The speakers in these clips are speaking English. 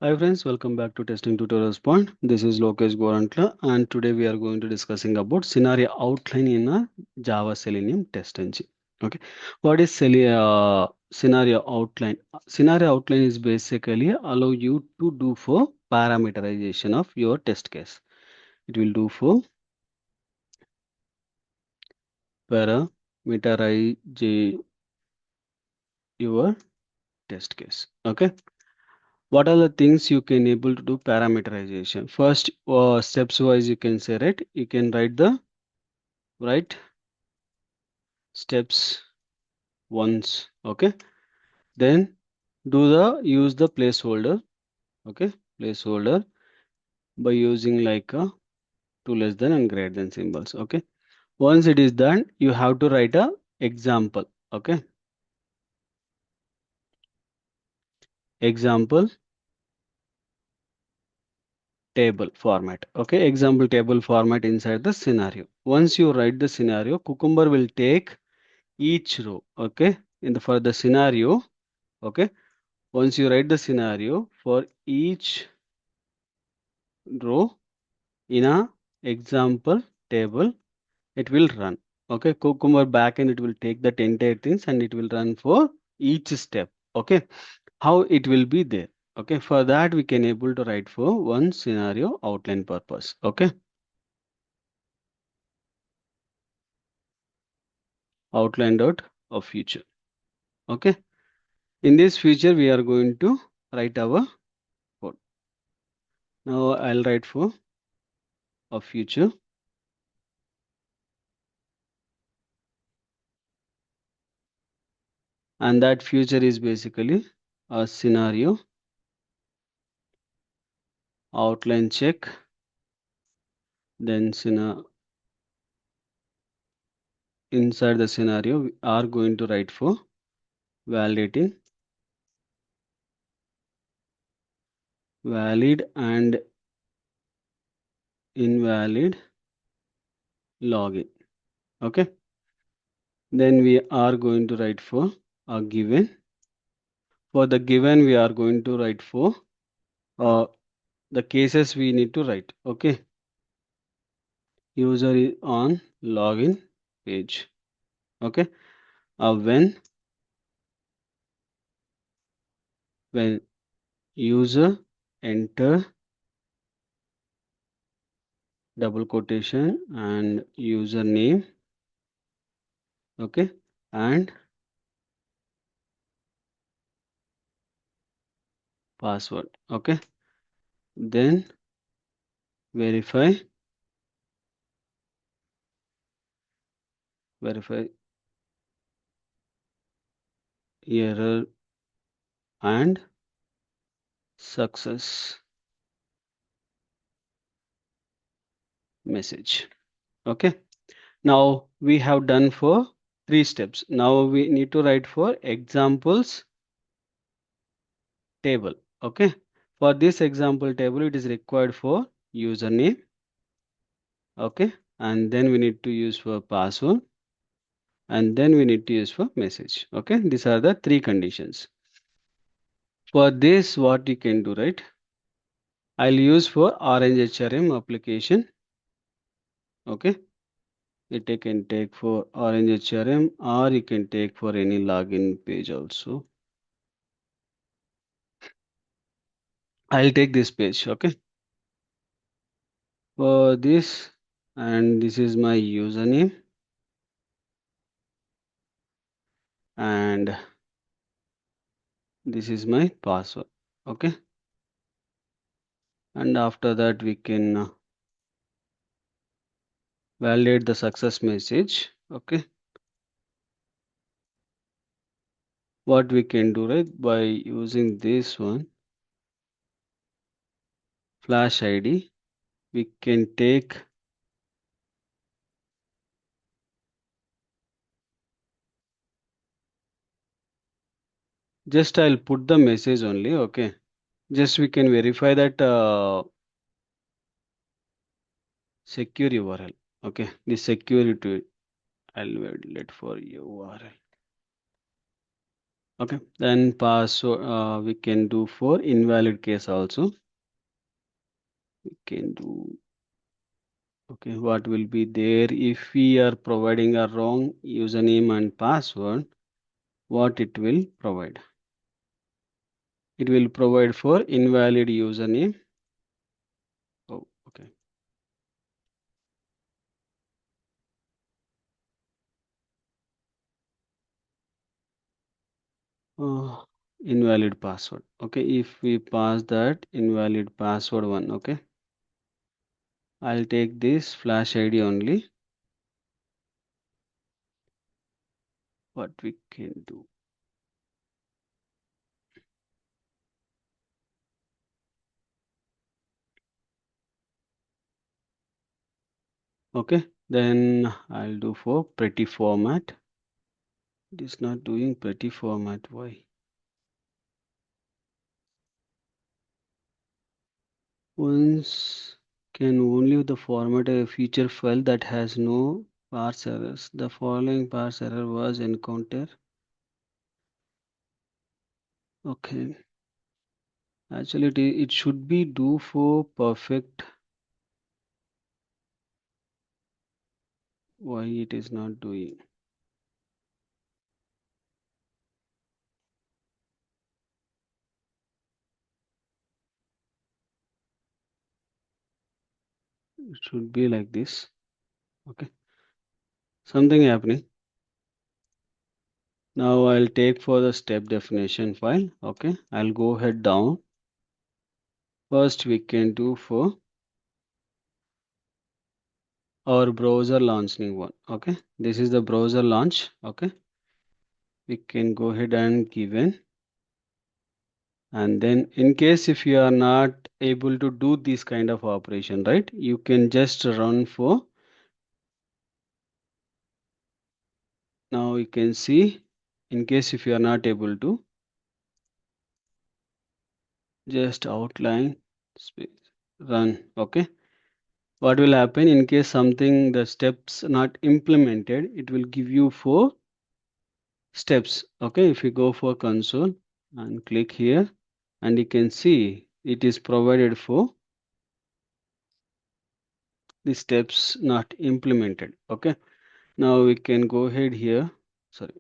Hi friends, welcome back to Testing Tutorials Point. This is Lokesh Gorantla and today we are going to discussing about scenario outline in a Java Selenium TestNG. Okay, what is scenario outline? Scenario outline is basically allow you to do for parameterization of your test case. It will do for parameterize your test case. Okay. What are the things you can able to do parameterization? First, steps wise, you can say, right? You can write the right steps once. Okay. Then use the placeholder. Okay. Placeholder by using like a two less than and greater than symbols. Okay. Once it is done, you have to write a example. Okay. Example table format. Okay. Example table format inside the scenario. Once you write the scenario, Cucumber will take each row. Okay, for the scenario. Okay, once you write the scenario for each row in a example table, it will run. Okay, Cucumber backend, it will take the entire things and it will run for each step. Okay, how it will be there. Okay, for that we can able to write for one scenario outline purpose. Okay, outline dot of future. Okay, in this future we are going to write our code. Now I'll write for of future, and that future is basically a scenario outline check, then inside the scenario we are going to write for validating valid and invalid login. Okay, then we are going to write for a given. For the given we are going to write for uh, the cases we need to write. Okay, user is on login page. Okay, when user enter double quotation and username. Okay, and password. Okay, then verify error and success message. Okay, now we have done for three steps. Now we need to write for examples table. Okay, for this example table it is required for username. Okay, and then we need to use for password, and then we need to use for message. Okay, these are the three conditions. For this, what you can do, right? I'll use for Orange HRM application. Okay, it can take for Orange HRM, or you can take for any login page also. I'll take this page. Okay, for this, and this is my username, and this is my password. Okay, and after that we can validate the success message. Okay, what we can do, right, by using this one flash ID, we can take, just I'll put the message only. Okay, just we can verify that secure URL. Okay, the security I'll let for URL. Okay, then password we can do for invalid case also. We can do, okay, what will be there if we are providing a wrong username and password, what it will provide? It will provide for invalid username. Oh, okay. Oh, invalid password. Okay, if we pass that invalid password one, okay, I'll take this flash ID only. What we can do. Okay, then I'll do for pretty format. It is not doing pretty format. Why? Once can only the format a feature file that has no parse errors. The following parse error was encountered. Okay. Actually, it should be do for perfect. Why it is not doing? It should be like this. Okay. Something happening. Now I'll take for the step definition file. Okay. I'll go head down. First we can do for our browser launching one. Okay. This is the browser launch. Okay. We can go ahead and given. And then in case if you are not able to do this kind of operation, right, you can just run for, now you can see, in case if you are not able to, just outline space run. Okay, what will happen in case something the steps not implemented, it will give you 4 steps. Okay, if you go for console and click here, and you can see it is provided for the steps not implemented. Okay, now we can go ahead here, sorry,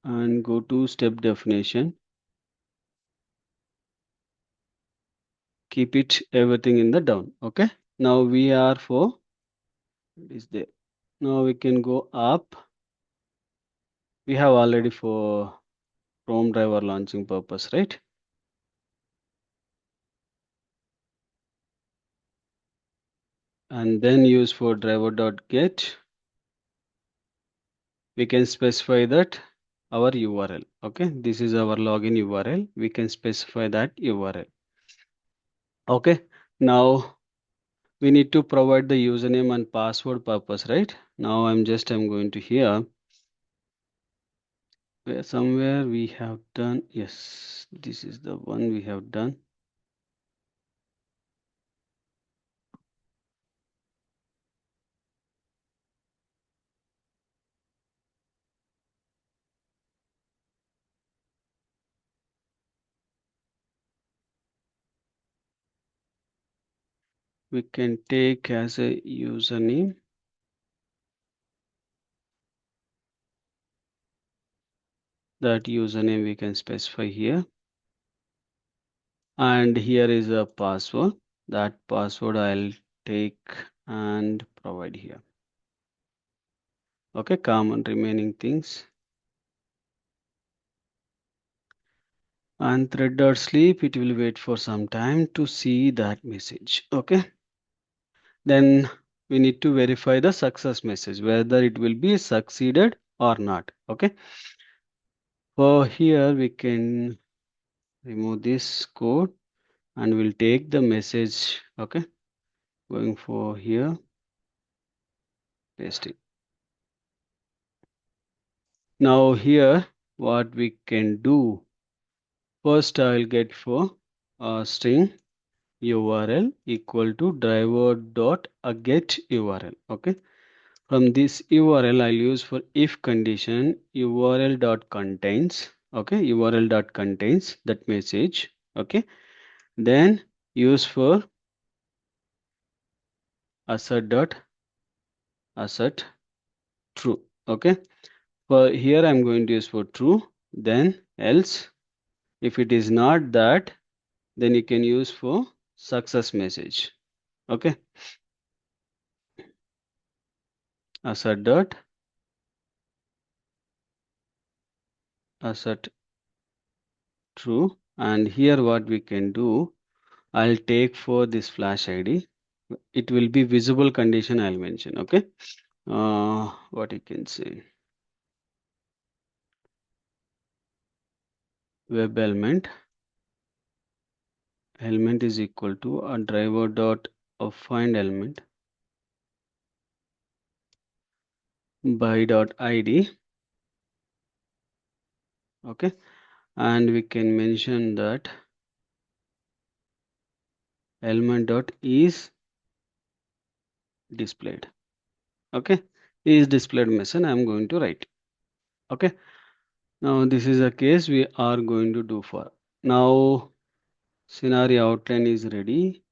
and go to step definition, keep it everything in the down. Okay, now we are for, it is there. Now we can go up. We have already for Chrome driver launching purpose, right? And then use for driver.get. We can specify that our URL. Okay, this is our login URL. We can specify that URL. Okay, now we need to provide the username and password purpose, right? Now I'm going to here where somewhere we have done, yes, this is the one we have done. We can take as a username that username we can specify here, and here is a password. That password I'll take and provide here. Okay, common remaining things. And thread.sleep, it will wait for some time to see that message. Okay, then we need to verify the success message, whether it will be succeeded or not. Okay, for here we can remove this code and we'll take the message. Okay, going for here, paste it. Now here what we can do, first I'll get for a string URL equal to driver dot a get URL. Okay, From this URL, I'll use for if condition URL dot contains. Okay, URL dot contains that message. Okay, then use for assert dot assert true. Okay, for here I'm going to use for true, then else. If it is not that, then you can use for success message. Okay, assert dot assert true. And here what we can do, I'll take for this flash ID. It will be visible condition I'll mention. Okay, what you can say, web element is equal to a driver dot of find element by dot id. Okay, and we can mention that element dot is displayed. Okay, is displayed message I'm going to write. Okay, now this is a case we are going to do for. Now scenario outline is ready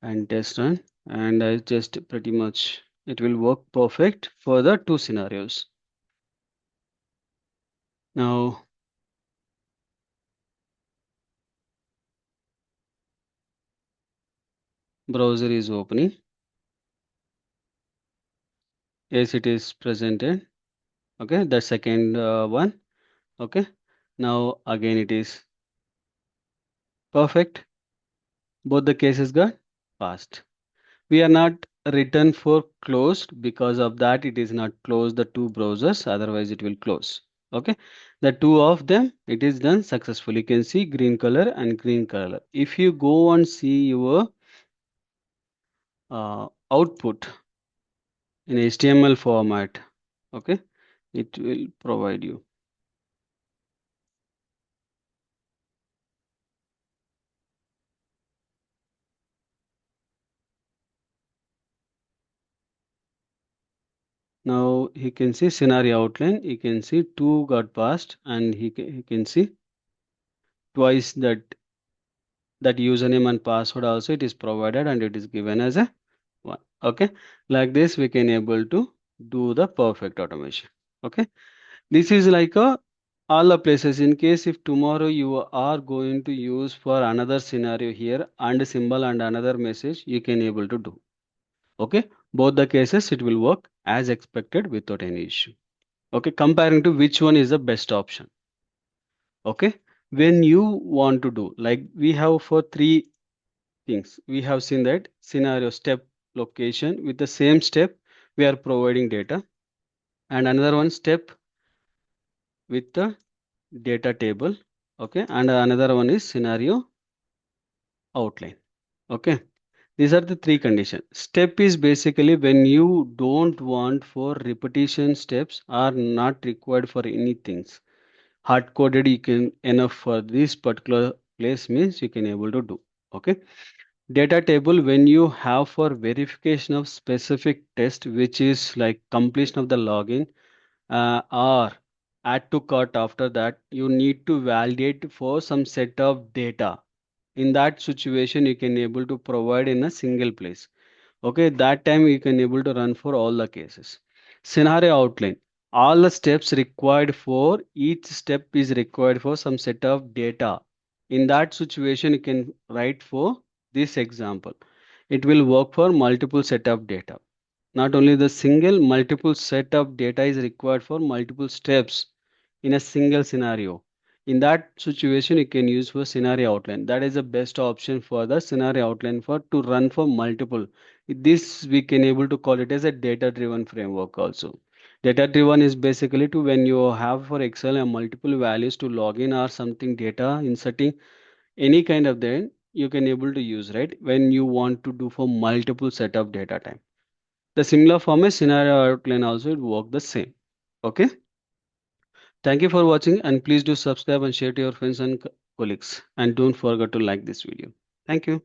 and test run, and I just pretty much it will work perfect for the two scenarios. Now browser is opening. Yes, it is presented. Okay, the second one. Okay, now again it is perfect. Both the cases got passed. We are not written for closed, because of that it is not closed the two browsers, otherwise it will close. Okay, the two of them it is done successfully. You can see green color and green color. If you go and see your output in HTML format, okay, it will provide you. Now he can see scenario outline. You can see two got passed, and he can see twice that username and password also it is provided, and it is given as a one. Okay, like this we can able to do the perfect automation. Okay, this is like a all the places. In case if tomorrow you are going to use for another scenario here and symbol and another message, you can able to do. Okay, both the cases it will work as expected without any issue. Okay, comparing to which one is the best option. Okay, when you want to do like we have for three things, we have seen that scenario, step, location. With the same step we are providing data, and another one step with the data table. Okay, and another one is scenario outline. Okay, these are the three conditions. Step is basically when you don't want for repetition, steps are not required for anything hard coded, you can enough for this particular place means you can able to do. Okay, data table when you have for verification of specific test, which is like completion of the login, or add to cart. After that you need to validate for some set of data. In that situation you can able to provide in a single place. Okay, that time you can able to run for all the cases. Scenario outline, all the steps required for each step is required for some set of data. In that situation you can write for this example. It will work for multiple set of data. Not only the single, multiple set of data is required for multiple steps in a single scenario. In that situation, you can use for scenario outline. That is the best option for the scenario outline for to run for multiple. This we can able to call it as a data-driven framework also. Data-driven is basically to when you have for Excel a multiple values to log in or something data inserting any kind of then you can able to use, right, when you want to do for multiple set of data type. The similar format scenario outline also it work the same. Okay. Thank you for watching, and please do subscribe and share to your friends and colleagues. And don't forget to like this video. Thank you.